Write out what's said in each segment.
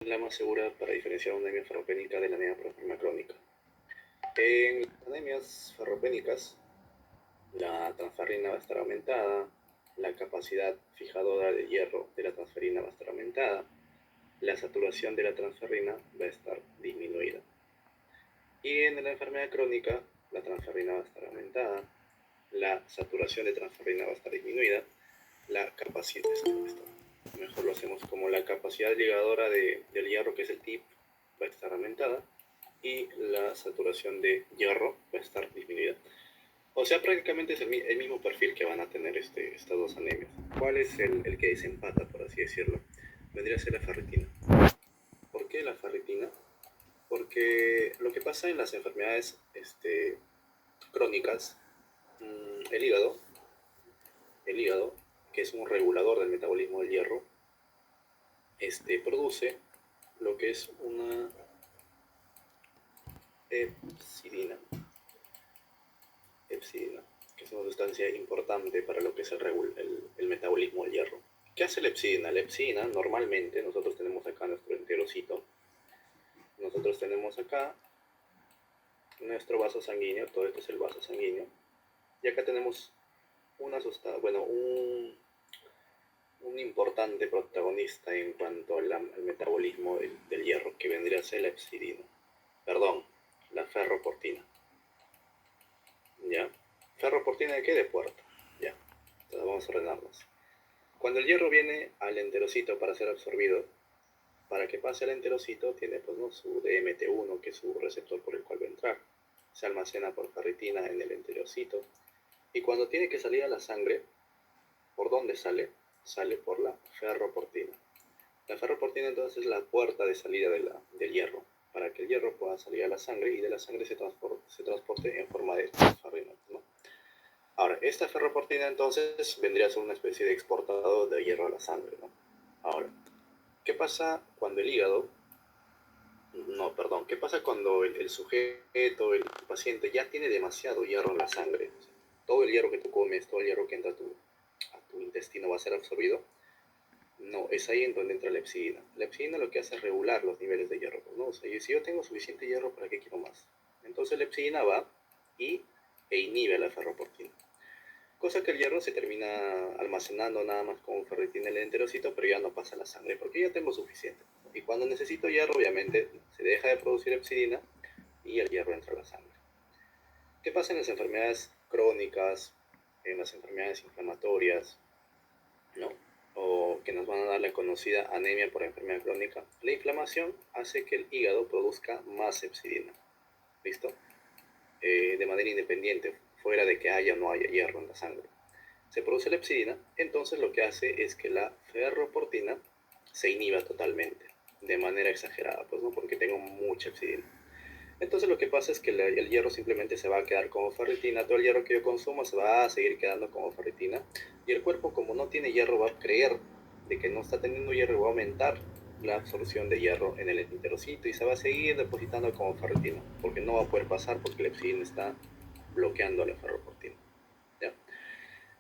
La más segura para diferenciar una anemia ferropénica de la anemia proforma crónica. En las anemias ferropénicas, la transferrina va a estar aumentada, la capacidad fijadora de hierro de la transferrina va a estar aumentada, la saturación de la transferrina va a estar disminuida. Y en la enfermedad crónica, la transferrina va a estar aumentada, la saturación de transferrina va a estar disminuida, la capacidad, mejor lo hacemos como la capacidad ligadora del hierro, que es el TIP, va a estar aumentada y la saturación de hierro va a estar disminuida. O sea, prácticamente es el mismo perfil que van a tener estas dos anemias. ¿Cuál es el que desempata, por así decirlo? Vendría a ser la ferritina. ¿Por qué la ferritina? Porque lo que pasa en las enfermedades crónicas, el hígado, que es un regulador del metabolismo del hierro, produce lo que es una epsidina, que es una sustancia importante para lo que es el metabolismo del hierro. ¿Qué hace la epsidina? La epsidina, normalmente, nosotros tenemos acá nuestro enterocito, nosotros tenemos acá nuestro vaso sanguíneo, todo esto es el vaso sanguíneo, y acá tenemos una sustancia, bueno, un importante protagonista en cuanto al metabolismo del hierro, que vendría a ser la epsidina, perdón, la ferroportina. ¿Ya? ¿Ferroportina de qué? De puerta. Ya. Entonces vamos a ordenarlas. Cuando el hierro viene al enterocito para ser absorbido, para que pase al enterocito tiene pues, ¿no? su DMT1, que es su receptor por el cual va a entrar. Se almacena por ferritina en el enterocito. Y cuando tiene que salir a la sangre, ¿por dónde sale? Sale por la ferroportina. La ferroportina entonces es la puerta de salida del hierro, para que el hierro pueda salir a la sangre y de la sangre se transporte en forma de transferrina, ¿no? Ahora, esta ferroportina entonces vendría a ser una especie de exportador de hierro a la sangre, ¿no? Ahora, ¿qué pasa cuando el hígado, no, perdón, qué pasa cuando el sujeto, el paciente ya tiene demasiado hierro en la sangre? O sea, todo el hierro que tú comes, todo el hierro que entra a tu intestino va a ser absorbido. No, es ahí en donde entra la epsidina. La epsidina lo que hace es regular los niveles de hierro, ¿no? O sea, si yo tengo suficiente hierro, ¿para qué quiero más? Entonces la epsidina va e inhibe la ferroportina. Cosa que el hierro se termina almacenando nada más como ferritina en el enterocito, pero ya no pasa a la sangre, porque ya tengo suficiente. Y cuando necesito hierro, obviamente, se deja de producir epsidina y el hierro entra a la sangre. ¿Qué pasa en las enfermedades crónicas, en las enfermedades inflamatorias, ¿no? O que nos van a dar la conocida anemia por enfermedad crónica? La inflamación hace que el hígado produzca más epsidina, ¿listo? De manera independiente, fuera de que haya o no haya hierro en la sangre. Se produce la epsidina, entonces lo que hace es que la ferroportina se inhiba totalmente, de manera exagerada, pues no, porque tengo mucha epsidina. Entonces lo que pasa es que el hierro simplemente se va a quedar como ferritina, todo el hierro que yo consumo se va a seguir quedando como ferritina, y el cuerpo, como no tiene hierro, va a creer de que no está teniendo hierro y va a aumentar la absorción de hierro en el enterocito y se va a seguir depositando como ferritina, porque no va a poder pasar porque la epsidina está bloqueando la ferroportina. ¿Ya?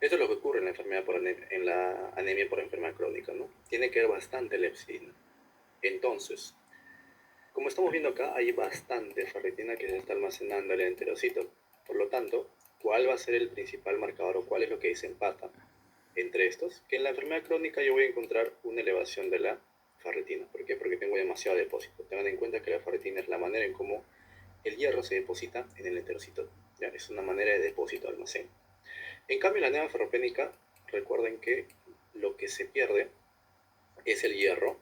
Esto es lo que ocurre en la anemia por enfermedad crónica, ¿no? Tiene que ver bastante la epsidina. Entonces, como estamos viendo acá, hay bastante ferritina que se está almacenando en el enterocito. Por lo tanto, ¿cuál va a ser el principal marcador o cuál es lo que desempata entre estos? Que en la enfermedad crónica yo voy a encontrar una elevación de la ferritina. ¿Por qué? Porque tengo demasiado depósito. Tengan en cuenta que la ferritina es la manera en cómo el hierro se deposita en el enterocito. ¿Ya? Es una manera de depósito, almacén. En cambio, la anemia ferropénica, recuerden que lo que se pierde es el hierro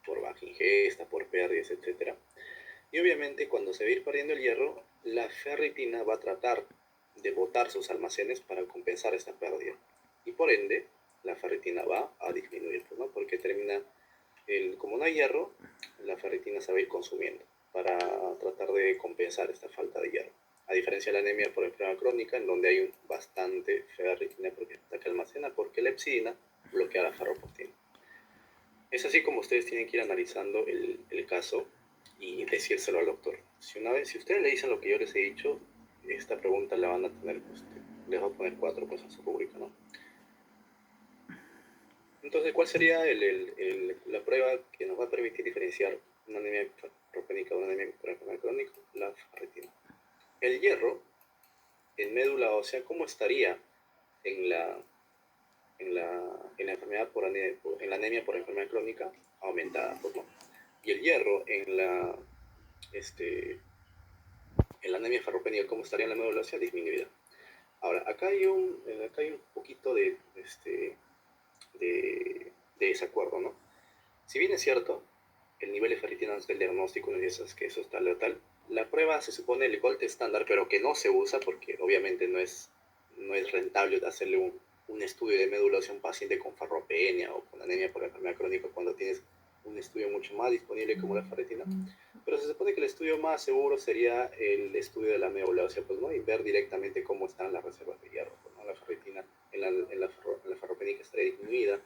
por baja ingesta, por pérdidas, etc. Y obviamente cuando se va a ir perdiendo el hierro, la ferritina va a tratar de botar sus almacenes para compensar esta pérdida. Y por ende, la ferritina va a disminuir, ¿no? Porque como no hay hierro, la ferritina se va a ir consumiendo para tratar de compensar esta falta de hierro. A diferencia de la anemia por enfermedad crónica, en donde hay bastante ferritina porque está que almacena, porque la epsidina bloquea la ferroportina. Es así como ustedes tienen que ir analizando el caso y decírselo al doctor. Si ustedes le dicen lo que yo les he dicho, esta pregunta la van a tener, les va a poner 4 cosas en su rubrica, ¿no? Entonces, ¿cuál sería la prueba que nos va a permitir diferenciar una anemia ferropénica de una anemia por enfermedad crónica? La ferritina. El hierro en médula ósea, ¿cómo estaría en la enfermedad en la anemia por enfermedad crónica? Aumentada, pues, ¿no? Y el hierro en la anemia ferropénica, ¿cómo estaría en la médula ósea? Disminuida. Ahora, acá hay un poquito de desacuerdo, ¿no? Si bien es cierto, el nivel de ferritina del diagnóstico no es que eso está letal, la prueba se supone el gold estándar, pero que no se usa porque obviamente no es rentable hacerle un estudio de médula ósea a un paciente con farropenia o con anemia por enfermedad crónica cuando tienes un estudio mucho más disponible como la ferritina. Pero se supone que el estudio más seguro sería el estudio de la médula ósea, pues, ¿no? Y ver directamente cómo están las reservas de hierro, pues, ¿no? La ferritina en la ferropénica estaría disminuida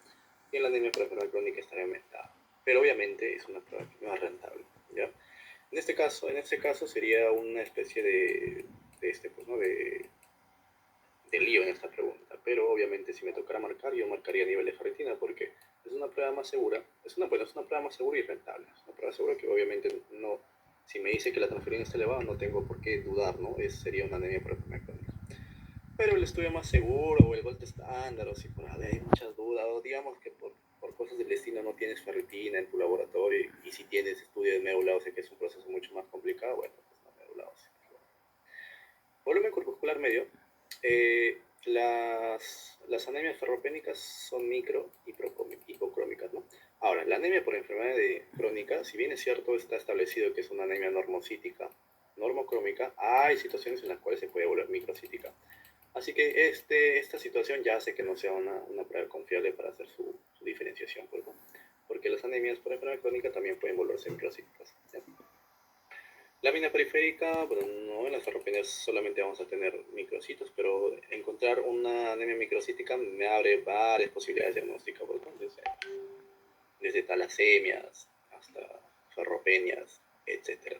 y en la anemia por enfermedad crónica estaría aumentada. Pero obviamente es una prueba que no es rentable, ¿ya? En este caso sería una especie pues, ¿no? de lío en esta pregunta, pero obviamente si me tocara marcar, yo marcaría a nivel de ferritina porque es una prueba más segura, es una prueba más segura y rentable, es una prueba segura que obviamente no, si me dice que la transferina está elevada, no tengo por qué dudar, ¿no? Sería una anemia por enfermedad crónica. Pero el estudio más seguro o el gold estándar, o si por ahí hay muchas dudas, o digamos que por cosas del destino no tienes ferritina en tu laboratorio y si tienes estudio de médula ósea, que es un proceso mucho más complicado, bueno, pues la médula ósea. Volumen corpuscular medio. Las anemias ferropénicas son micro hipocrómicas, ¿no? Ahora, la anemia por enfermedad crónica, si bien es cierto, está establecido que es una anemia normocítica, normocrómica, hay situaciones en las cuales se puede volver microcítica. Así que esta situación ya hace que no sea una prueba confiable para hacer su diferenciación, pues, ¿no? Porque las anemias por enfermedad crónica también pueden volverse microcíticas, ¿sí? Lámina periférica, bueno, no, en las ferropenias solamente vamos a tener microcitos, pero encontrar una anemia microcítica me abre varias posibilidades diagnósticas, pues, ¿no? desde talasemias hasta ferropenias, etc.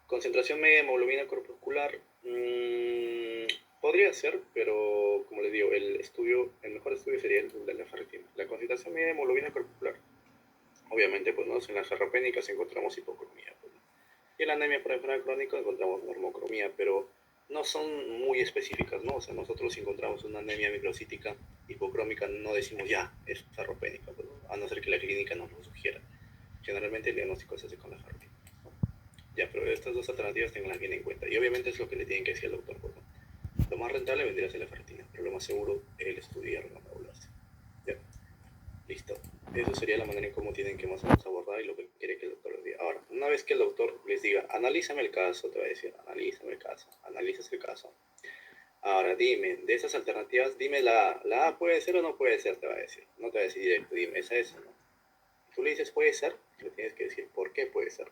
Concentración media de hemoglobina corpuscular, podría ser, pero como les digo, el mejor estudio sería el de la ferritina. La concentración media de hemoglobina corpuscular, obviamente, pues, ¿no? En las ferropénicas encontramos hipocromía, pues, ¿no? Y en la anemia por enfermedad crónica encontramos normocromía, pero no son muy específicas, ¿no? O sea, nosotros si encontramos una anemia microcítica hipocrómica no decimos ya, es ferropénica, pues, ¿no? A no ser que la clínica nos lo sugiera. Generalmente el diagnóstico se hace con la ferritina. Ya, pero estas dos alternativas tenganlas bien en cuenta. Y obviamente es lo que le tienen que decir al doctor, pues, ¿no? Lo más rentable vendría a ser la ferritina, pero lo más seguro es el estudiar la medularse. Ya, listo. Eso sería la manera en cómo tienen que más o menos abordar y lo que quiere que el doctor les diga. Ahora, una vez que el doctor les diga, analízame el caso, te va a decir, analízame el caso, analizas el caso. Ahora, dime, de esas alternativas, dime la A puede ser o no puede ser, te va a decir. No te va a decir directo, dime, esa es o no. Tú le dices puede ser, le tienes que decir por qué puede ser.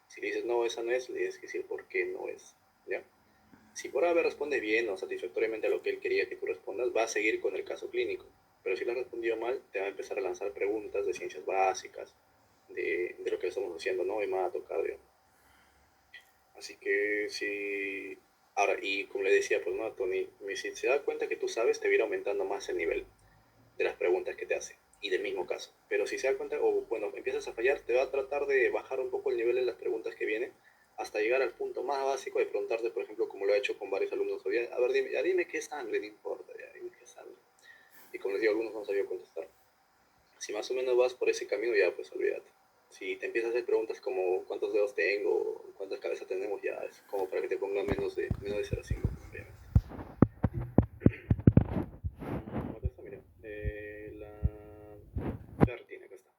Si le dices no, esa no es, le tienes que decir por qué no es. ¿Ya? Si por A responde bien o satisfactoriamente a lo que él quería que tú respondas, va a seguir con el caso clínico. Pero si lo has respondido mal, te va a empezar a lanzar preguntas de ciencias básicas, de lo que estamos haciendo, ¿no? Hematocardio. Así que si... Ahora, y como le decía, pues, ¿no, Tony? Si se da cuenta que tú sabes, te va a ir aumentando más el nivel de las preguntas que te hace y del mismo caso. Pero si se da cuenta, o bueno, empiezas a fallar, te va a tratar de bajar un poco el nivel de las preguntas que vienen hasta llegar al punto más básico de preguntarte, por ejemplo, como lo he hecho con varios alumnos hoy, a ver, dime qué sangre, no importa, ya, dime qué sangre. Y como les digo, algunos no sabían contestar. Si más o menos vas por ese camino, ya, pues olvídate. Si te empiezas a hacer preguntas como cuántos dedos tengo, cuántas cabezas tenemos, ya es como para que te ponga menos de 0,5, obviamente. Acá está, mira. La ferritina, acá está.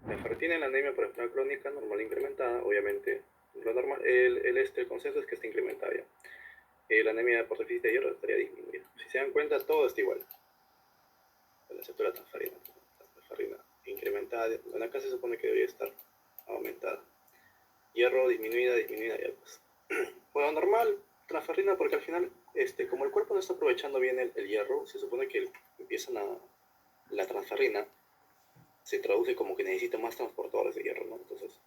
La ferritina en la anemia por enfermedad crónica normal incrementada, obviamente. Lo normal, el consenso es que está incrementada ya. La anemia por déficit de hierro estaría disminuida. Si se dan cuenta, todo está igual. Excepto la transferina. La transferina incrementada. Bueno, acá se supone que debería estar aumentada. Hierro disminuida, ya pues. Bueno, normal, transferrina, porque al final, como el cuerpo no está aprovechando bien el hierro, se supone que empiezan la transferrina se traduce como que necesita más transportadores de hierro, ¿no? Entonces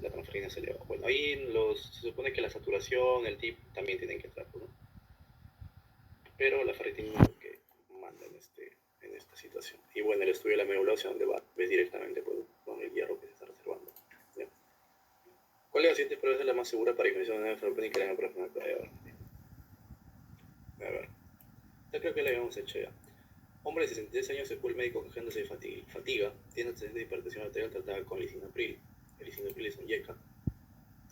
la transferina se eleva. Bueno, ahí se supone que la saturación, el TIP también tienen que entrar, ¿no? Pero la ferritina es lo que manda en esta situación. Y bueno, el estudio de la médula ósea, donde va, ves directamente pues, con el hierro que se está reservando. ¿Ya? ¿Cuál de las siguientes pruebas es la más segura para ignición de una ferropénica en la próxima prueba? A ver, ya creo que la habíamos hecho ya. Hombre de 63 años se fue el médico quejándose de fatiga, tiene antecedentes de hipertensión arterial tratada con lisinopril. El lisinopril es un YECA.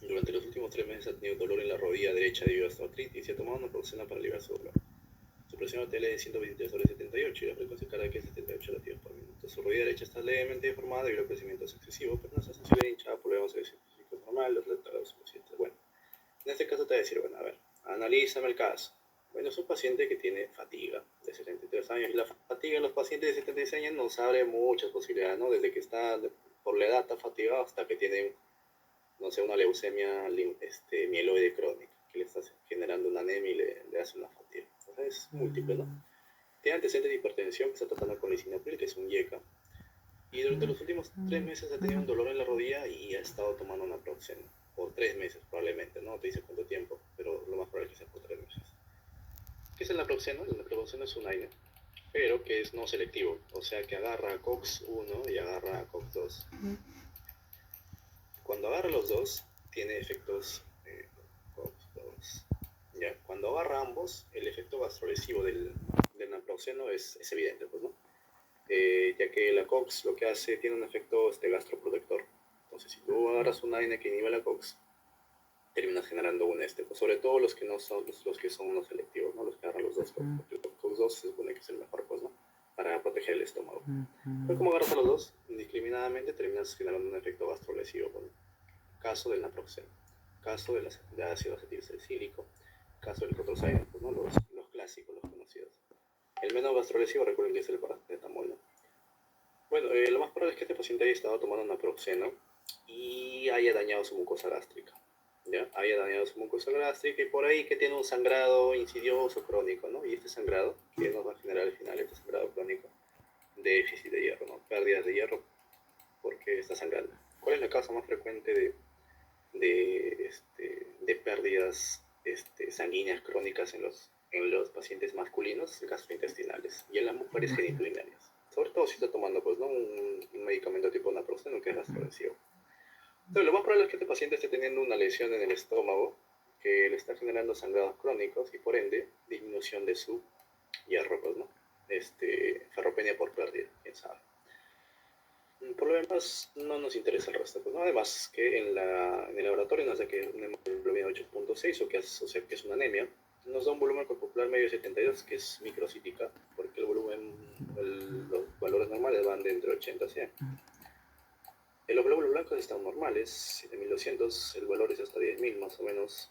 Durante los últimos 3 meses ha tenido dolor en la rodilla derecha debido a osteoartritis y ha tomado una naproxeno para aliviar su dolor. Su presión arterial es de 123 sobre 78 y la frecuencia cardíaca es 78 latidos por minuto. Su rodilla derecha está levemente deformada debido al crecimiento excesivo, pero no está sensible hinchada por problemas de físico normal, los retardados suficientes. Bueno, en este caso te voy a decir, bueno, a ver, analízame el caso. Bueno, es un paciente que tiene fatiga de 73 años y la fatiga en los pacientes de 76 años nos abre muchas posibilidades, ¿no? Desde que está por la edad está fatigado hasta que tiene, no sé, una leucemia mieloide crónica, que le está generando una anemia y le hace una fatiga. Entonces es múltiple, ¿no? Tiene antecedentes de hipertensión que está tratando con lisinopril, que es un YECA. Y durante los últimos 3 meses ha tenido un dolor en la rodilla y ha estado tomando una naproxeno. Por 3 meses probablemente, no te dice cuánto tiempo, pero lo más probable es que sea por 3 meses. ¿Qué es el naproxeno? El naproxeno es un AINE, pero que es no selectivo, o sea que agarra a COX-1 y agarra a COX-2. Cuando agarra los dos, tiene efectos COX-2. Ya, cuando agarra ambos, el efecto gastrolesivo del naproxeno es evidente, pues, ¿no? Ya que la COX lo que hace tiene un efecto gastroprotector. Entonces, si tú agarras un AINE que inhibe la COX, terminas generando un pues sobre todo los que no son los que son no selectivos, ¿no? Los que agarran los dos, porque el COX-2 se supone que es el mejor, pues, ¿no? Para proteger el estómago. Pero como agarras a los dos, indiscriminadamente terminas generando un efecto gastrolesivo, ¿no? Caso del naproxeno, caso de ácido acetilsalicílico, caso del cotrosina, pues, ¿no? Los clásicos, los conocidos. El menos gastrolesivo, recuerden que es el paracetamol, ¿no? Bueno, lo más probable es que este paciente haya estado tomando naproxeno y haya dañado su mucosa gástrica. ¿Ya? Haya dañado su mucosa gástrica y por ahí que tiene un sangrado insidioso crónico, ¿no? Y este sangrado, que nos va a generar al final, este sangrado crónico, déficit de hierro, ¿no? Pérdidas de hierro porque está sangrando. ¿Cuál es la causa más frecuente de pérdidas sanguíneas crónicas en los pacientes masculinos? Gastrointestinales, y en las mujeres geniturinarias? Sobre todo si está tomando, pues, ¿no? un medicamento tipo naproxeno que es gastrolesivo. Entonces, lo más probable es que este paciente esté teniendo una lesión en el estómago que le está generando sangrados crónicos y por ende disminución de su hierro, pues, ¿no? Ferropenia por pérdida, quién sabe. Por lo demás, no nos interesa el resto, pues, ¿no? Además que en el laboratorio nos da que una hemoglobina 8.6 o sea que es una anemia, nos da un volumen corporal medio de 72, que es microcítica, porque el volumen, los valores normales van de entre 80 a 100. Los glóbulos blancos están normales, 7200, el valor es hasta 10.000 más o menos.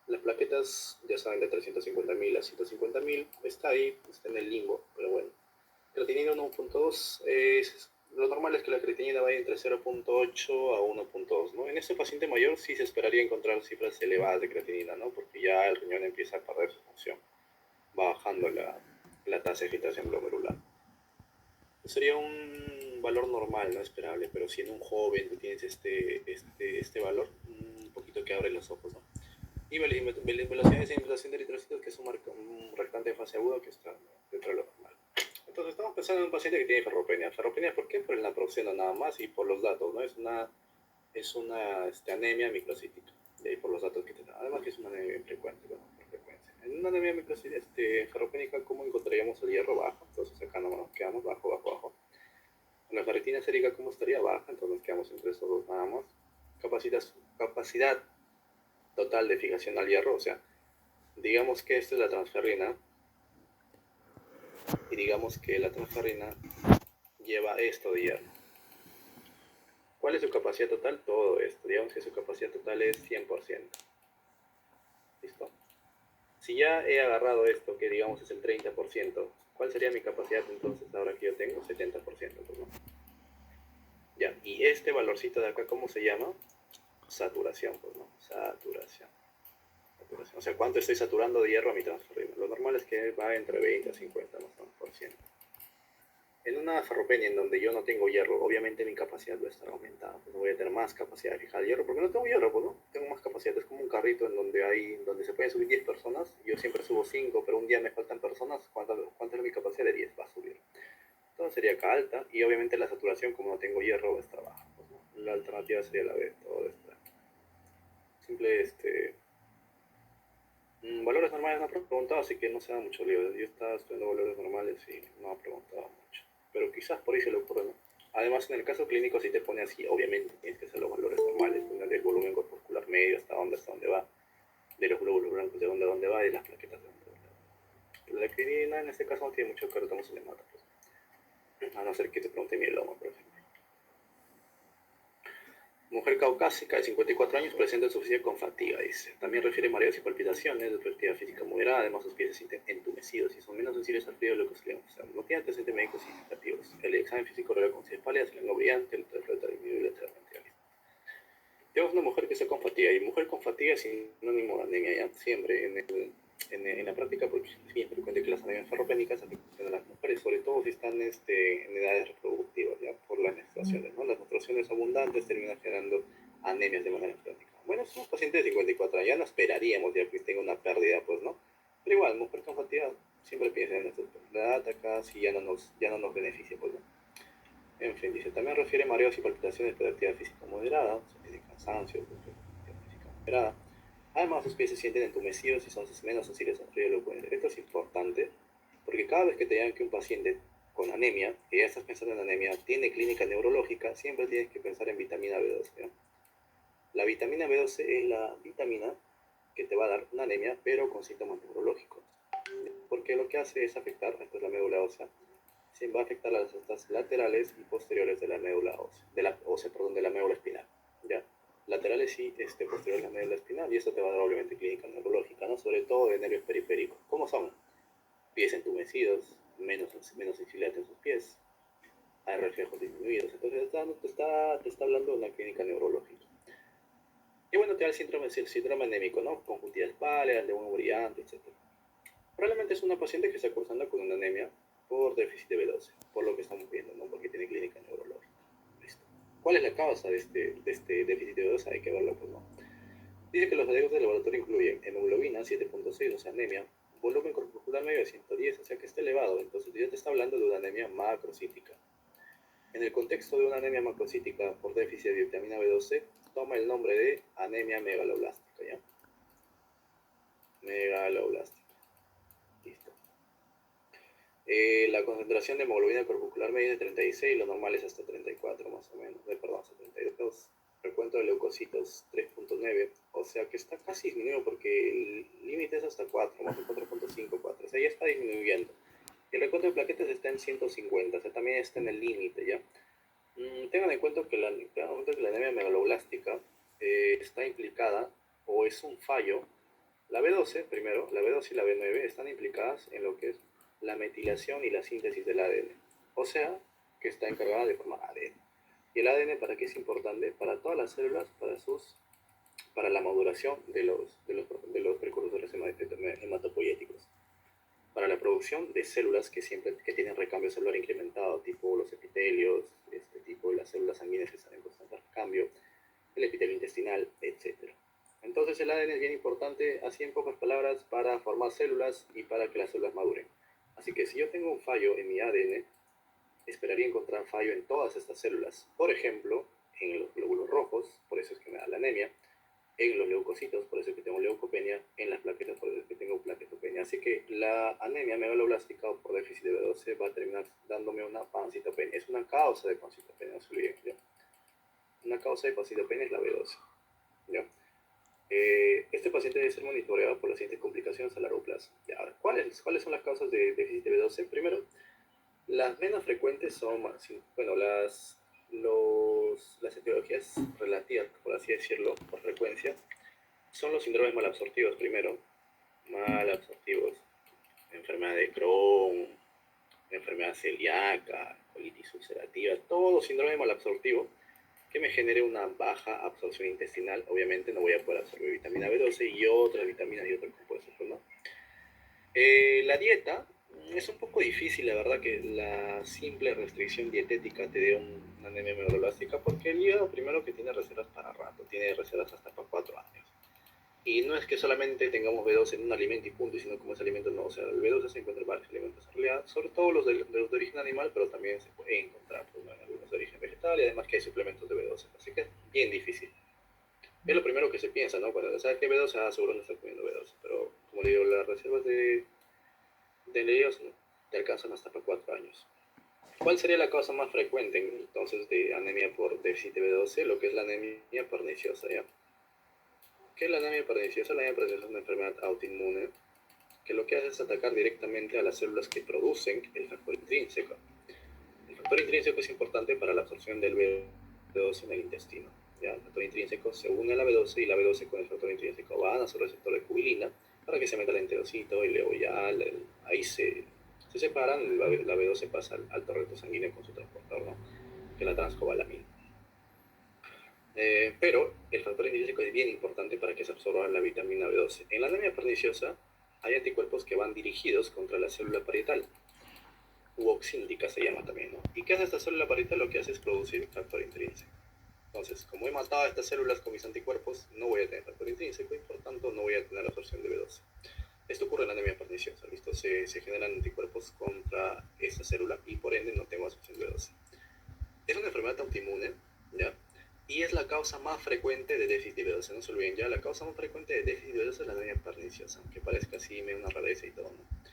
Las plaquetas, ya saben, de 350.000 a 150.000, está ahí, está en el limbo, pero bueno. Creatinina 1.2, lo normal es que la creatinina vaya entre 0.8 a 1.2, ¿no? En este paciente mayor sí se esperaría encontrar cifras elevadas de creatinina, ¿no? Porque ya el riñón empieza a perder su función, va bajando la tasa de filtración glomerular. Sería un valor normal, no esperable, pero si en un joven tú tienes este valor, un poquito que abre los ojos, ¿no? Y velocidades de infiltración de eritrocitos, que es un reactante de fase aguda que está dentro de lo normal. Entonces estamos pensando en un paciente que tiene ferropenia. ¿Ferropenia por qué? Por el naproxeno nada más y por los datos, ¿no? Es una anemia microcítica, de ahí por los datos que te dan. Además que es una anemia bien frecuente, bueno, por frecuencia. En una anemia microcítica, ferropénica, ¿cómo encontraríamos el hierro? Bajo. Entonces acá nos quedamos bajo. La ferritina sérica, ¿cómo estaría? Baja. Entonces nos quedamos entre esos dos nada más. Capacidad total de fijación al hierro, o sea, digamos que esta es la transferrina y digamos que la transferrina lleva esto de hierro. ¿Cuál es su capacidad total? Todo esto. Digamos que su capacidad total es 100%. ¿Listo? Si ya he agarrado esto, que digamos es el 30%, ¿cuál sería mi capacidad entonces ahora que yo tengo? 70%, pues, ¿no? Ya, y este valorcito de acá, ¿cómo se llama? Saturación, pues, ¿no? Saturación. O sea, ¿cuánto estoy saturando de hierro a mi transferrina? Lo normal es que va entre 20 a 50 más o menos por ciento. En una ferropenia en donde yo no tengo hierro, obviamente mi capacidad va a estar aumentada. Pues no voy a tener más capacidad de fijar hierro, porque no tengo hierro, pues, ¿no? Tengo más capacidad. Es como un carrito en donde se pueden subir 10 personas. Yo siempre subo 5, pero un día me faltan personas. ¿Cuánta es mi capacidad? De 10 va a subir. Entonces sería acá alta, y obviamente la saturación, como no tengo hierro, va a estar baja. Pues, ¿no? La alternativa sería la B, todo esto. Simple, valores normales no ha preguntado, así que no se da mucho lío. Yo estaba estudiando valores normales y no ha preguntado mucho. Pero quizás por ahí se le ocurre, ¿no? Además, en el caso clínico, si te pone así, obviamente tienes que hacer los valores normales, del volumen corpuscular medio hasta dónde va, de los glóbulos blancos de dónde a dónde va y las plaquetas de dónde a dónde va. La clínica en este caso no tiene mucho que ver cómo se le mata, pues. A no ser que te pregunte mieloma, por ejemplo. Mujer caucásica de 54 años presenta insuficiencia con fatiga, dice. También refiere mareos y palpitaciones, de actividad física moderada, además sus pies se sienten entumecidos y son menos sensibles al frío de lo que solían usar. No tiene antecedentes médicos significativos. El examen físico revela con pálidas, el lengua brillante, el flota disminuye lateralmente. Tenemos una mujer que está con fatiga, y mujer con fatiga es sinónimo de anemia, ¿ya? Siempre en la práctica, porque es bien frecuente que las anemias ferropénicas afecten a las mujeres, sobre todo si están en edades reproductivas, ¿ya? Por las menstruaciones, ¿no? Las menstruaciones abundantes terminan generando anemias de manera crónica. Bueno, somos pacientes de 54 años, ya no esperaríamos ya que tenga una pérdida, pues, ¿no? Pero igual, mujer con fatiga siempre piensa en esto. La edad acá sí ya no nos beneficia, pues, ¿no? En fin, dice, también refiere mareos y palpitaciones de actividad física moderada, de cansancio, de actividad física moderada. Además, sus pies se sienten entumecidos y son menos sensibles al frío de lo que. Esto es importante, porque cada vez que te digan que un paciente con anemia, que ya estás pensando en anemia, tiene clínica neurológica, siempre tienes que pensar en vitamina B12. ¿no? La vitamina B12 es la vitamina que te va a dar una anemia, pero con síntomas neurológicos. Porque lo que hace es afectar, esto es la médula ósea, se va a afectar las células laterales y posteriores de la médula ósea, de la médula espinal, ¿ya? Laterales y posteriores de la médula espinal, y esto te va a dar obviamente clínica neurológica, ¿no? Sobre todo de nervios periféricos. ¿Cómo son? Pies entumecidos, menos sensibilidad en sus pies, hay reflejos disminuidos, entonces te está hablando de una clínica neurológica. Y bueno, te da el síndrome anémico, ¿no? Conjuntivitis pálida, el de un brillante, etc. Probablemente es una paciente que está cursando con una anemia por déficit de B12, por lo que estamos viendo, ¿no? Porque tiene clínica neurológica. Listo. ¿Cuál es la causa de este déficit de B12? Hay que verlo, pues, ¿no? Dice que los hallazgos del laboratorio incluyen hemoglobina 7.6, o sea, anemia, volumen corpuscular medio de 110, o sea, que está elevado. Entonces, ya te está hablando de una anemia macrocítica. En el contexto de una anemia macrocítica por déficit de vitamina B12, toma el nombre de anemia megaloblástica, ¿ya? Megaloblástica. Listo. La concentración de hemoglobina corpuscular media es de 36, lo normal es hasta 34 más o menos, perdón, hasta 32. Recuento de leucocitos 3.9, o sea que está casi disminuido porque el límite es hasta 4, más de 4.5, 4, o sea ya está disminuyendo. El recuento de plaquetas está en 150, o sea también está en el límite ya. Tengan en cuenta que la anemia megaloblástica está implicada, o es un fallo. La B12, primero, la B12 y la B9 están implicadas en lo que es la metilación y la síntesis del ADN. O sea, que está encargada de formar ADN. ¿Y el ADN para qué es importante? Para todas las células, para la maduración de los precursores hematopoyéticos. Para la producción de células que tienen recambio celular incrementado, tipo los epitelios, tipo las células sanguíneas que están en constante recambio, el epitelio intestinal, etc. Entonces el ADN es bien importante, así en pocas palabras, para formar células y para que las células maduren. Así que si yo tengo un fallo en mi ADN, esperaría encontrar fallo en todas estas células. Por ejemplo, en los glóbulos rojos, por eso es que me da la anemia, en los leucocitos, por eso es que tengo leucopenia, en las plaquetas, por eso es que tengo plaquetopenia. Así que la anemia megaloblástica o por déficit de B12 va a terminar dándome una pancitopenia. Es una causa de pancitopenia, no se olviden, ¿ya? Una causa de pancitopenia es la B12, ¿ya? Este paciente debe ser monitoreado por las siguientes complicaciones a largo plazo. Ya, ahora, ¿cuáles son las causas de déficit de B12? Primero, las menos frecuentes son, bueno, las etiologías relativas, por así decirlo, por frecuencia, son los síndromes malabsortivos primero, malabsortivos, enfermedad de Crohn, enfermedad celíaca, colitis ulcerativa, todo síndrome malabsortivo que me genere una baja absorción intestinal. Obviamente no voy a poder absorber vitamina B12 y otras vitaminas y otros compuestos, ¿no? La dieta es un poco difícil, la verdad, que la simple restricción dietética te dé una anemia megaloblástica, porque el hígado primero que tiene reservas para rato, tiene reservas hasta para 4 años. Y no es que solamente tengamos B12 en un alimento y punto, sino como ese alimento no. O sea, el B12 se encuentra en varios alimentos en realidad, sobre todo los de origen animal, pero también se puede encontrar pues, ¿no? En algunos de origen vegetal y además que hay suplementos de B12. Así que es bien difícil. Es lo primero que se piensa, ¿no? Cuando sabes que B12, seguro no está comiendo B12. Pero como le digo, las reservas de ellos no, te alcanzan hasta por 4 años. ¿Cuál sería la causa más frecuente entonces de anemia por déficit de B12? Lo que es la anemia perniciosa, ¿ya? ¿Qué es la anemia perniciosa? La anemia perniciosa es una enfermedad autoinmune que lo que hace es atacar directamente a las células que producen el factor intrínseco. El factor intrínseco es importante para la absorción del B12 en el intestino. ¿Ya? El factor intrínseco se une a la B12 y la B12 con el factor intrínseco van a su receptor de cubilina para que se meta el enterocito y luego ya ahí se separan, la B12 pasa al torrente sanguíneo con su transportador, ¿no? Que es la transcobalamina. Pero el factor intrínseco es bien importante para que se absorba la vitamina B12. En la anemia perniciosa hay anticuerpos que van dirigidos contra la célula parietal, u oxíntica se llama también, ¿no? ¿Y qué hace esta célula parietal? Lo que hace es producir factor intrínseco. Entonces, como he matado a estas células con mis anticuerpos, no voy a tener factor intrínseco y por tanto no voy a tener absorción de B12. Esto ocurre en la anemia perniciosa, ¿listo? Se generan anticuerpos contra esta célula y por ende no tengo absorción de B12. Es una enfermedad autoinmune, ¿ya? Y es la causa más frecuente de déficit de B12. No se olviden, ya la causa más frecuente de déficit de B12 es la anemia perniciosa, aunque parezca así una rareza y todo, ¿no?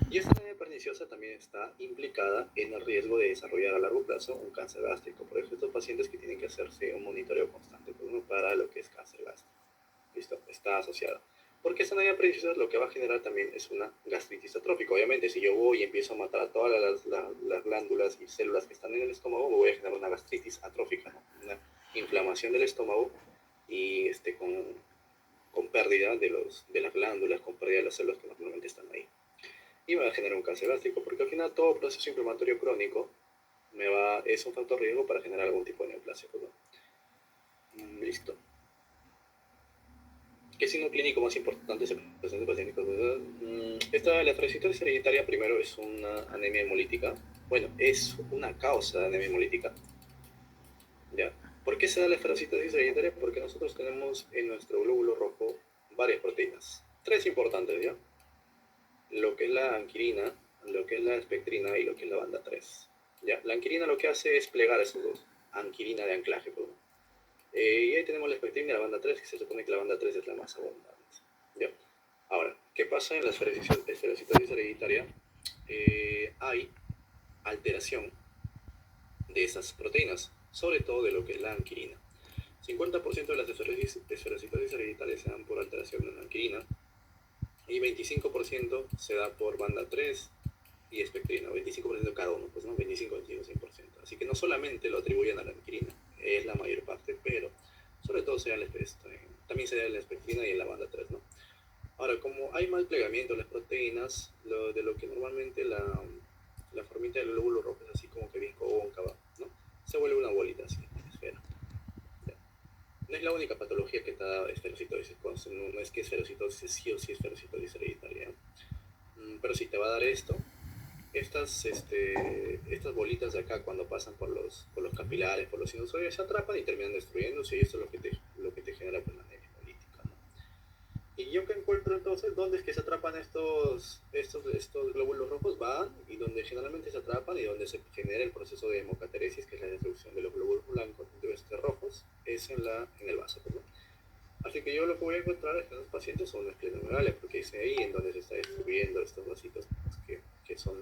Y esta anemia perniciosa también está implicada en el riesgo de desarrollar a largo plazo un cáncer gástrico. Por ejemplo, estos pacientes que tienen que hacerse un monitoreo constante para lo que es cáncer gástrico. ¿Listo? Está asociada. Porque esta anemia perniciosa lo que va a generar también es una gastritis atrófica. Obviamente, si yo voy y empiezo a matar a todas las glándulas y células que están en el estómago, me voy a generar una gastritis atrófica, ¿no? Una inflamación del estómago y con pérdida de las glándulas, con pérdida de las células que normalmente están ahí. Y va a generar un cáncer gástrico, porque al final todo proceso inflamatorio crónico es un factor riesgo para generar algún tipo de neoplasia. ¿No? Listo. ¿Qué signo clínico más importante se presenta en pacientes con la esferocitosis hereditaria primero es una anemia hemolítica. Bueno, es una causa de anemia hemolítica. ¿Ya? ¿Por qué se da la esferocitosis hereditaria? Porque nosotros tenemos en nuestro glóbulo rojo varias proteínas. 3 importantes, ¿ya? Lo que es la anquilina, lo que es la espectrina y lo que es la banda 3. ¿Ya? La anquilina lo que hace es plegar esos dos. Anquilina de anclaje, perdón. Y ahí tenemos la espectrina y la banda 3, que se supone que la banda 3 es la más abundante. ¿Ya? Ahora, ¿qué pasa en la esferocitosis hereditaria? Hay alteración de esas proteínas, sobre todo de lo que es la anquilina. 50% de las esferocitosis hereditarias se dan por alteración de la anquilina y 25% se da por banda 3 y espectrina, 25% cada uno, pues no, 25, 25, 100%. Así que no solamente lo atribuyen a la anquilina, es la mayor parte, pero sobre todo también se da en la espectrina y en la banda 3, ¿no? Ahora, como hay mal plegamiento de las proteínas, de lo que normalmente la formita del glóbulo rojo es así como que bien cóncava, ¿no? Se vuelve una bolita así, esfera. ¿Ya? No es la única patología que da esferocitosis, no es que esferocitosis sí o sí es esferocitosis hereditaria, pero sí te va a dar esto. Estas bolitas de acá cuando pasan por los capilares, por los sinusoides, se atrapan y terminan destruyéndose y esto es lo que te genera pues, la anemia hemolítica, ¿no? Y yo que encuentro entonces dónde es que se atrapan estos glóbulos rojos, van y donde generalmente se atrapan y donde se genera el proceso de hemocateresis, que es la destrucción de los glóbulos blancos rojos, es en el vaso, ¿no? Así que yo lo que voy a encontrar en los pacientes son esplenomegalia, porque es ahí en donde se está destruyendo estos vasitos que son,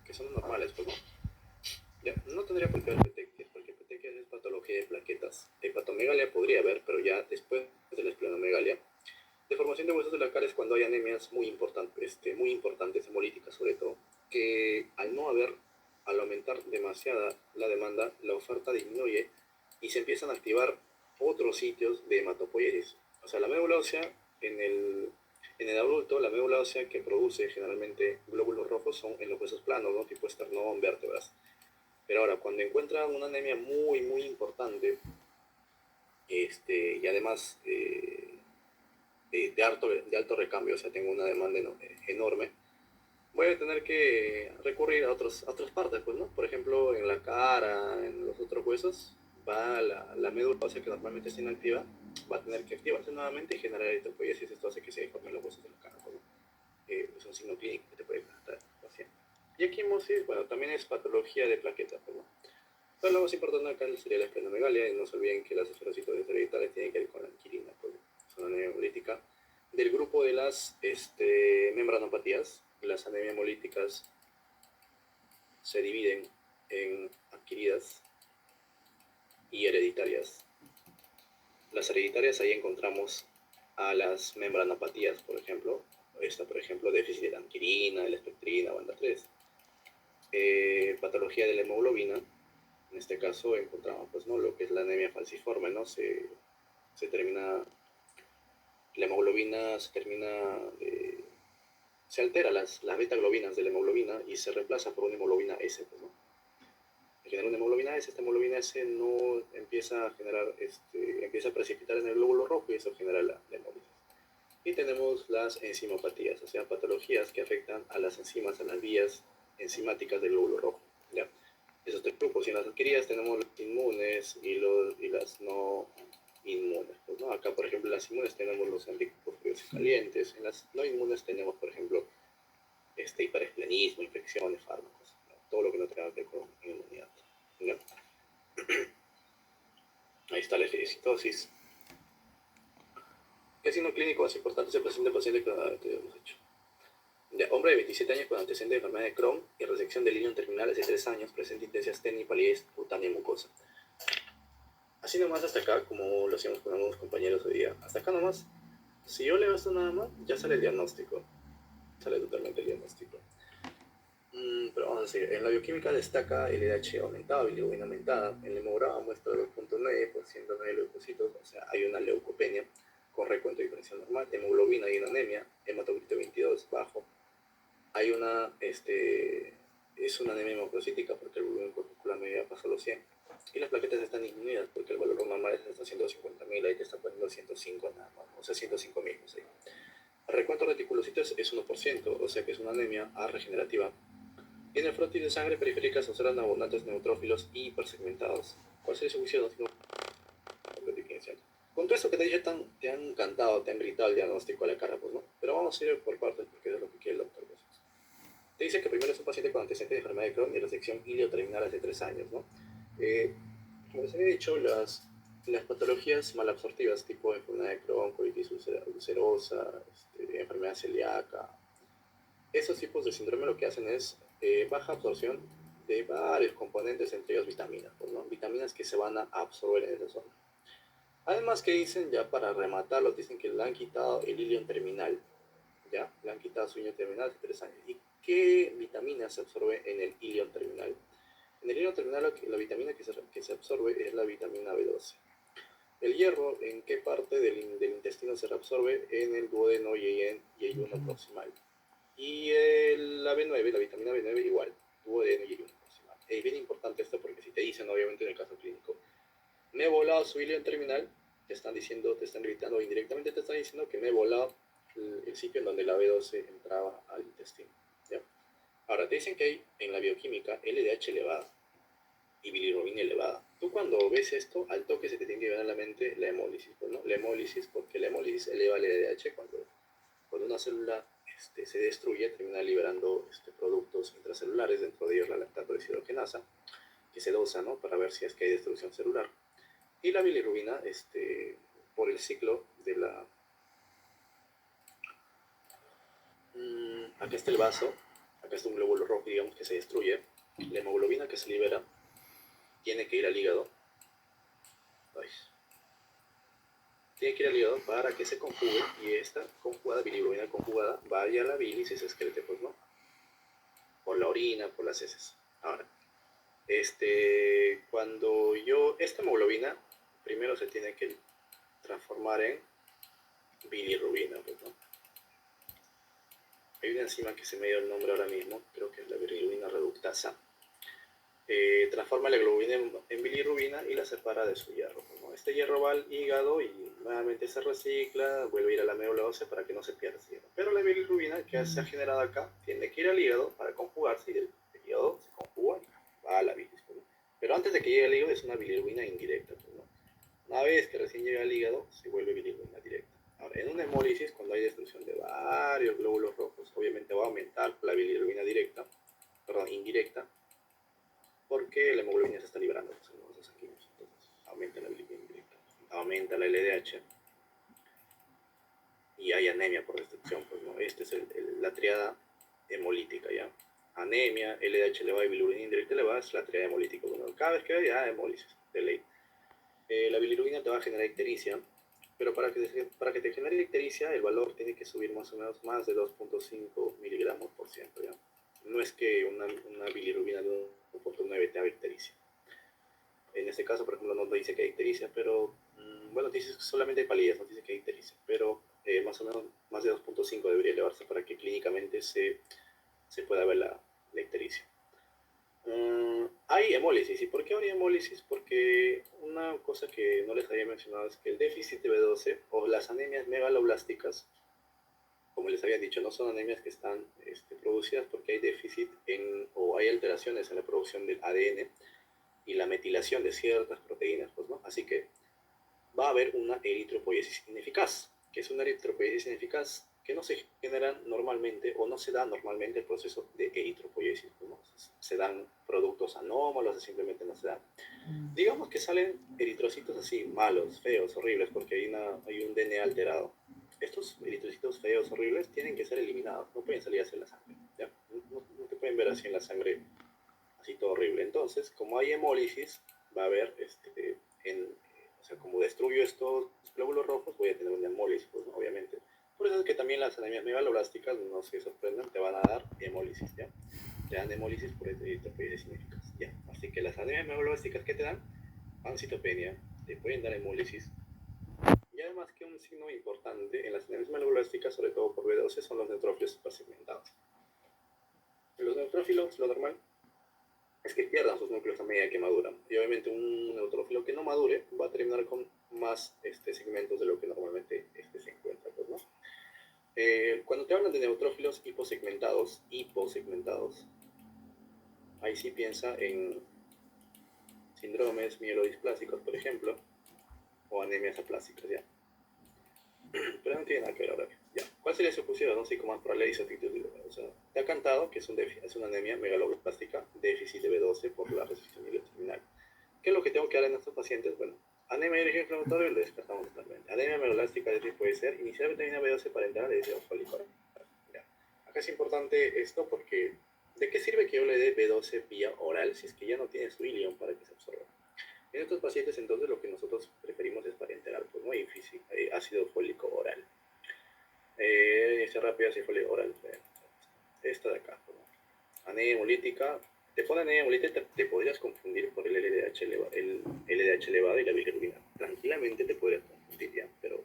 que son normales, pues, ¿no? Ya, no tendría por qué haber petequias, porque petequias es patología de plaquetas. Hepatomegalia podría haber, pero ya después de la esplenomegalia. Deformación de huesos de la cara es cuando hay anemias muy importantes, hemolíticas sobre todo, que al aumentar demasiada la demanda, la oferta disminuye y se empiezan a activar otros sitios de hematopoiesis. O sea, la médula ósea en el adulto, la médula ósea que produce generalmente glóbulos rojos son en los huesos planos, ¿no? Tipo esternón, vértebras. Pero ahora, cuando encuentran una anemia muy, muy importante, y además de alto recambio, o sea, tengo una demanda enorme, voy a tener que recurrir a otras partes, pues, ¿no? Por ejemplo, en la cara, en los otros huesos, va a la médula ósea que normalmente está inactiva, va a tener que activarse nuevamente y generar eritropoiesis. Esto hace que se deformen los huesos de la cara, ¿no? Es un signo clínico que te puede presentar el paciente. Y equimosis, bueno, también es patología de plaquetas, ¿no? Pero lo más importante acá sería la esplenomegalia, y no se olviden que las esferocitosis hereditarias tienen que ver con la anquilina, pues, es una anemia hemolítica del grupo de las membranopatías. Las anemias hemolíticas se dividen en adquiridas y hereditarias. Las hereditarias, ahí encontramos a las membranopatías, por ejemplo. Esta, por ejemplo, déficit de la anquilina, de la espectrina, banda 3. Patología de la hemoglobina. En este caso encontramos, pues, ¿no?, lo que es la anemia falciforme, ¿no? Se termina, la hemoglobina se termina, se altera las beta globinas de la hemoglobina y se reemplaza por una hemoglobina S, pues, ¿no? Se genera una hemoglobina S, esta hemoglobina S no empieza a generar, empieza a precipitar en el glóbulo rojo y eso genera la hemólisis. Y tenemos las enzimopatías, o sea, patologías que afectan a las enzimas, a las vías enzimáticas del glóbulo rojo, ¿ya? Esos tres grupos. Y en las adquiridas tenemos los inmunes y las no inmunes, pues, ¿no? Acá, por ejemplo, en las inmunes tenemos los anticuerpos fríos y calientes. En las no inmunes tenemos, por ejemplo, hiperesplenismo, infecciones, fármacos, ¿no? Todo lo que no tenga que ver con inmunidad, ¿no? Ahí está la fagocitosis. ¿Qué signo clínico más importante se presenta el paciente que hemos hecho? Ya, hombre de 27 años con antecedente de enfermedad de Crohn y resección del ilion terminal hace 3 años, presenta intensa astenia y palidez cutánea mucosa. Así nomás hasta acá, como lo hacíamos con algunos compañeros hoy día. Hasta acá nomás. Si yo leo esto nada más, ya sale el diagnóstico. Sale totalmente el diagnóstico. Pero vamos a seguir. En la bioquímica destaca el LH aumentado, bilirrubina aumentada. En el hemograma muestra 2.9% de leucocitos, o sea, hay una leucopenia con recuento de diferencial normal. Hemoglobina y una anemia, hematocrito 22 bajo. Hay una, es una anemia hemocrocítica porque el volumen corpuscular medio pasó los 100. Y las plaquetas están disminuidas porque el valor normal es de 150.000, ahí te está poniendo 105 nada más, o sea, 105.000. O sea. El recuento reticulocitos es 1%, o sea que es una anemia A regenerativa. Y en el frotis de sangre periférica se observan abundantes neutrófilos hipersegmentados. ¿Cuál sería su juicio? Con todo esto que te dije, te han cantado, te han gritado el diagnóstico a la cara, pues, ¿no? Pero vamos a ir por partes porque es lo que quiere el doctor. Pues. Te dice que primero es un paciente con antecedentes de enfermedad de Crohn y resección ilioterminal hace 3 años, ¿no? Como les había dicho, las patologías malabsortivas tipo enfermedad de Crohn, colitis ulcerosa, enfermedad celíaca, esos tipos de síndrome lo que hacen es baja absorción de varios componentes, entre ellos vitaminas, pues, ¿no? Vitaminas que se van a absorber en esa zona. Además que dicen, ya para rematarlo, dicen que le han quitado el ilion terminal, ¿ya? Le han quitado su ilion terminal hace 3 años. ¿Y qué vitamina se absorbe en el ilion terminal? En el ilion terminal la vitamina que se absorbe es la vitamina B12. El hierro, ¿en qué parte del intestino se reabsorbe? En el duodeno y en ayuno proximal. Y la B9, la vitamina B9 igual, duodeno y ayuno proximal. Es bien importante esto porque si te dicen, obviamente en el caso clínico, me he volado su ilion terminal, te están diciendo, te están gritando, indirectamente te están diciendo que me he volado el sitio en donde la B12 entraba al intestino, ¿ya? Ahora, te dicen que hay en la bioquímica LDH elevada y bilirrubina elevada. Tú cuando ves esto, al toque se te tiene que ver a la mente la hemólisis, pues, ¿no? La hemólisis, porque la hemólisis eleva el LDH cuando una célula se destruye, termina liberando productos intracelulares, dentro de ellos la lactato deshidrogenasa, que se dosa, ¿no?, para ver si es que hay destrucción celular. Y la bilirrubina, por el ciclo de la... acá está el vaso, acá está un glóbulo rojo, digamos, que se destruye. La hemoglobina que se libera tiene que ir al hígado. Ay. Tiene que ir al hígado para que se conjugue y esta conjugada, bilirrubina conjugada, vaya a la bilis y se excrete, pues, ¿no? Por la orina, por las heces. Ahora, cuando esta hemoglobina primero se tiene que transformar en bilirrubina, pues, ¿no? Hay una enzima que se me dio el nombre ahora mismo, creo que es la bilirrubina reductasa. Transforma la globina en bilirrubina y la separa de su hierro, ¿no? Este hierro va al hígado y nuevamente se recicla, vuelve a ir a la médula ósea para que no se pierda ese hierro. Pero la bilirrubina que se ha generado acá tiene que ir al hígado para conjugarse y el hígado se conjuga y va a la bilis, ¿no? Pero antes de que llegue al hígado es una bilirrubina indirecta, pues, ¿no? Una vez que recién llega al hígado, se vuelve bilirrubina directa. Ahora, en una hemólisis, cuando hay destrucción de varios glóbulos rojos, obviamente va a aumentar la bilirrubina directa, perdón, indirecta, porque la hemoglobina se está liberando de los vasos sanguíneos. Entonces, aumenta la bilirrubina indirecta, aumenta la LDH y hay anemia por destrucción, pues, ¿no? Esta es la triada hemolítica, ¿ya? Anemia, LDH elevada y bilirrubina indirecta elevada es la triada hemolítica. Bueno, cada vez que hay hemólisis, de ley. La bilirrubina te va a generar ictericia, pero para que te genere ictericia, el valor tiene que subir más o menos más de 2.5 miligramos por ciento, ¿ya? No es que una bilirrubina de 1.9 te haga ictericia. En este caso, por ejemplo, no te dice que hay ictericia, pero, bueno, te dice solamente hay palillas, no te dice que hay ictericia, pero más o menos más de 2.5 debería elevarse para que clínicamente se pueda ver la ictericia. Hay hemólisis. ¿Y por qué hay hemólisis? Porque una cosa que no les había mencionado es que el déficit de B12 o las anemias megaloblásticas, como les había dicho, no son anemias que están producidas porque hay déficit o hay alteraciones en la producción del ADN y la metilación de ciertas proteínas, pues, ¿no? Así que va a haber una eritropoiesis ineficaz, que es una eritropoiesis ineficaz que no se genera normalmente o no se da normalmente el proceso de eritropoiesis, ¿no? Se dan productos anómalos o simplemente no se dan. Digamos que salen eritrocitos así, malos, feos, horribles, porque hay un DNA alterado. Estos eritrocitos feos, horribles, tienen que ser eliminados, no pueden salir así en la sangre, ¿ya? No te pueden ver así en la sangre, así todo horrible. Entonces, como hay hemólisis, va a haber, o sea, como destruyo estos glóbulos rojos, voy a tener una hemólisis, pues, ¿no? Obviamente. Por eso es que también las anemias megaloblásticas, no se sorprendan, te van a dar hemólisis, ¿ya? Te dan hemólisis por eritropoiesis ineficaz, ¿ya? Así que las anemias megaloblásticas, ¿qué te dan? Pancitopenia, te pueden dar hemólisis. Y además que un signo importante en las anemias megaloblásticas, sobre todo por B12, son los neutrófilos supersegmentados. Los neutrófilos, lo normal es que pierdan sus núcleos a medida que maduran. Y obviamente un neutrófilo que no madure va a terminar con más segmentos de lo que normalmente se encuentra, pues, ¿no? Cuando te hablan de neutrófilos hiposegmentados, ahí sí piensa en síndromes mielodisplásicos, por ejemplo, o anemias aplásicas, ¿ya? Pero no tiene nada que ver ahora. ¿Ya? ¿Cuál sería su función? No sé cómo por la ley o sea, te ha cantado que es una anemia megaloblástica, déficit de B12 por la resección terminal. ¿Qué es lo que tengo que dar en estos pacientes? Bueno, anemia de origen inflamatorio lo descartamos totalmente. Anemia megaloblástica de tipo puede ser iniciar vitamina B12 para entrar de ácido fólico. Acá es importante esto porque ¿de qué sirve que yo le dé B12 vía oral si es que ya no tiene su ilion para que se absorba? En estos pacientes entonces lo que nosotros preferimos es parenteral, pues, ¿no? Y ácido fólico oral. Inicia rápido ácido fólico oral. Esta de acá, ¿no? Anemia hemolítica. Te pone anemia hemolítica, te podrías confundir por el LDH elevado y la bilirrubina. Tranquilamente te podrías confundir ya, pero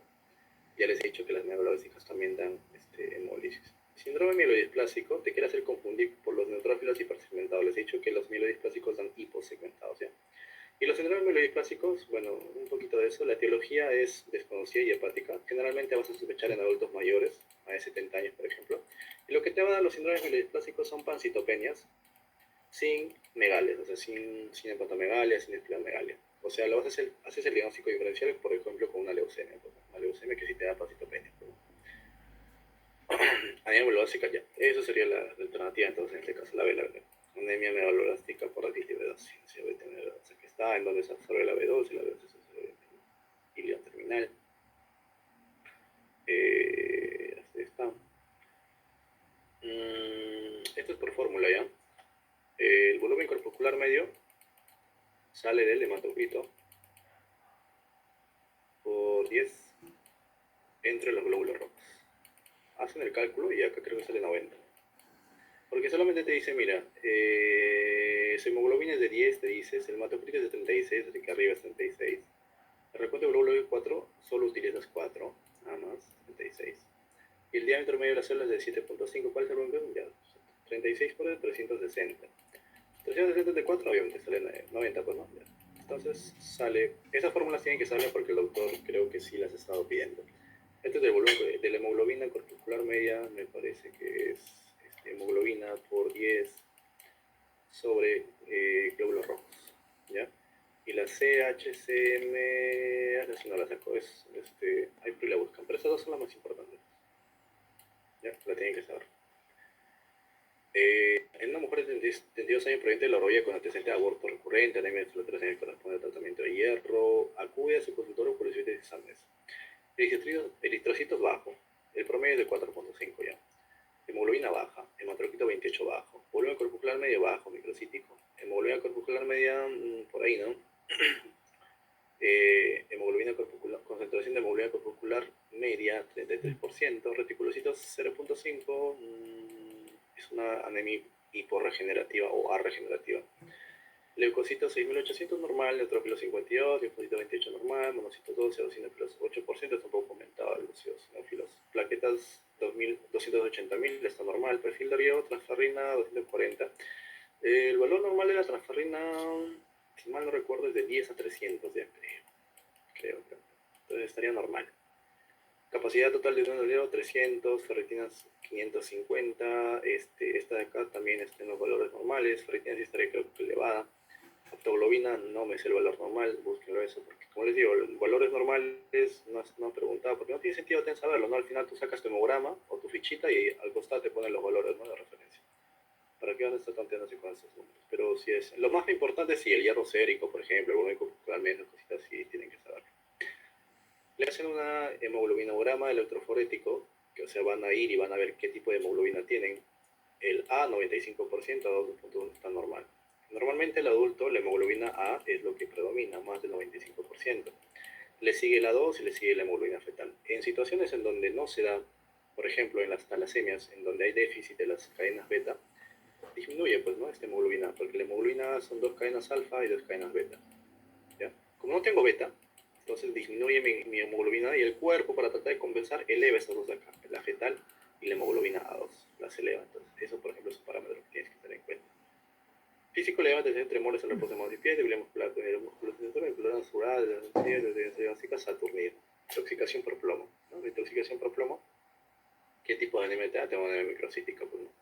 ya les he dicho que las megaloblásticas también dan hemólisis. Síndrome mielodisplásico te quiere hacer confundir por los neutrófilos hipersegmentados. Les he dicho que los mielodisplásicos dan hiposegmentados, ¿ya? Y los síndromes mielodisplásicos, bueno, un poquito de eso. La etiología es desconocida y hepática. Generalmente vas a sospechar en adultos mayores, a de 70 años, por ejemplo. Y lo que te va a dar los síndromes mielodisplásicos son pancitopenias sin megalias, o sea, sin hepatomegalia, sin esplenomegalia. O sea, haces el diagnóstico diferencial, por ejemplo, con una leucemia. Una leucemia que sí te da pancitopenia. Anemia megaloblásica ya. Eso sería la alternativa, entonces, en este caso, la B. Anemia megaloblástica por déficit de B12. O sea, que está en donde se absorbe la B12 y la B12 se absorbe en el ilion terminal. Así está. Esto es por fórmula, ¿ya? El volumen corpuscular medio sale del hematocrito por 10 entre los glóbulos rojos. Hacen el cálculo y acá creo que sale 90. Porque solamente te dice, mira, su hemoglobina es de 10, te dices, el hematocrito es de 36, así que arriba es 36. El recuento de glóbulo 4 solo utilizas 4, nada más, 36. Y el diámetro medio de la célula es de 7.5. ¿Cuál es el volumen? Ya, 36 por 360. 360 de 4, obviamente sale 90, pues, ¿no? Ya. Entonces sale, esas fórmulas tienen que salir porque el doctor creo que sí las ha estado pidiendo. Este es del volumen de la hemoglobina corpuscular media, me parece que es hemoglobina por 10 sobre glóbulos rojos. ¿ya? Y la CHCM, si no la saco, ahí la buscan, pero esas dos son las más importantes, ¿ya? La tienen que saber. En una mujer de 32 años proveniente de la rodilla con antecedente de aborto recurrente, anemia de 3 años corresponde al tratamiento de hierro, acude a su consultorio por los siguientes exámenes. Eritrocitos bajo, el promedio es de 4.5 ya. Hemoglobina baja, hematocrito 28 bajo, volumen corpuscular medio bajo, microcítico, hemoglobina corpuscular media, por ahí, ¿no? Hemoglobina corpuscular, concentración de hemoglobina corpuscular media 33%, reticulocitos 0.5, es una anemia hiporregenerativa o arregenerativa. Leucocitos 6800 normal, neutrófilos 52, linfocitos 28 normal, monocitos 12, eosinófilos 8%, está un poco aumentado los eosinófilos. Plaquetas 280.000 está normal, perfil de riego, transferrina 240. El valor normal de la transferrina, si mal no recuerdo, es de 10 a 300, ya creo. Entonces estaría normal. Capacidad total de riego 300, ferritinas 550, esta de acá también está en los valores normales, ferritina sí estaría creo que elevada. Aptoglobina no me sé el valor normal, búsquenlo eso, porque como les digo, valores normales no han preguntado, porque no tiene sentido saberlo, ¿no? Al final tú sacas tu hemograma o tu fichita y al costado te ponen los valores, ¿no? De referencia. ¿Para qué van a estar tonteando así con esos números? Pero si es, lo más importante es si el hierro sérico, por ejemplo, el volumen corpuscular medio, cositas así, tienen que saberlo. Le hacen una hemoglobinograma electroforético, que o sea, van a ir y van a ver qué tipo de hemoglobina tienen. El A, 95%, a 2.1 está normal. Normalmente el adulto, la hemoglobina A es lo que predomina, más del 95%. Le sigue la 2 y le sigue la hemoglobina fetal. En situaciones en donde no se da, por ejemplo, en las talasemias, en donde hay déficit de las cadenas beta, disminuye, pues, ¿no? Esta hemoglobina, porque la hemoglobina son 2 cadenas alfa y 2 cadenas beta, ¿ya? Como no tengo beta, entonces disminuye mi hemoglobina y el cuerpo, para tratar de compensar, eleva esas dos de acá, la fetal y la hemoglobina A2, las eleva. Entonces, eso, por ejemplo, es un parámetro que tienes que tener en cuenta. Físico le llama atención tremores en el reposo de manos y pies, debilidad muscular con el músculo sensor, incolora sural, de básica saturnida. Intoxicación por plomo, ¿no? Intoxicación por plomo. ¿Qué tipo de anemia te da? Tengo anemia microcítica, pues, ¿no?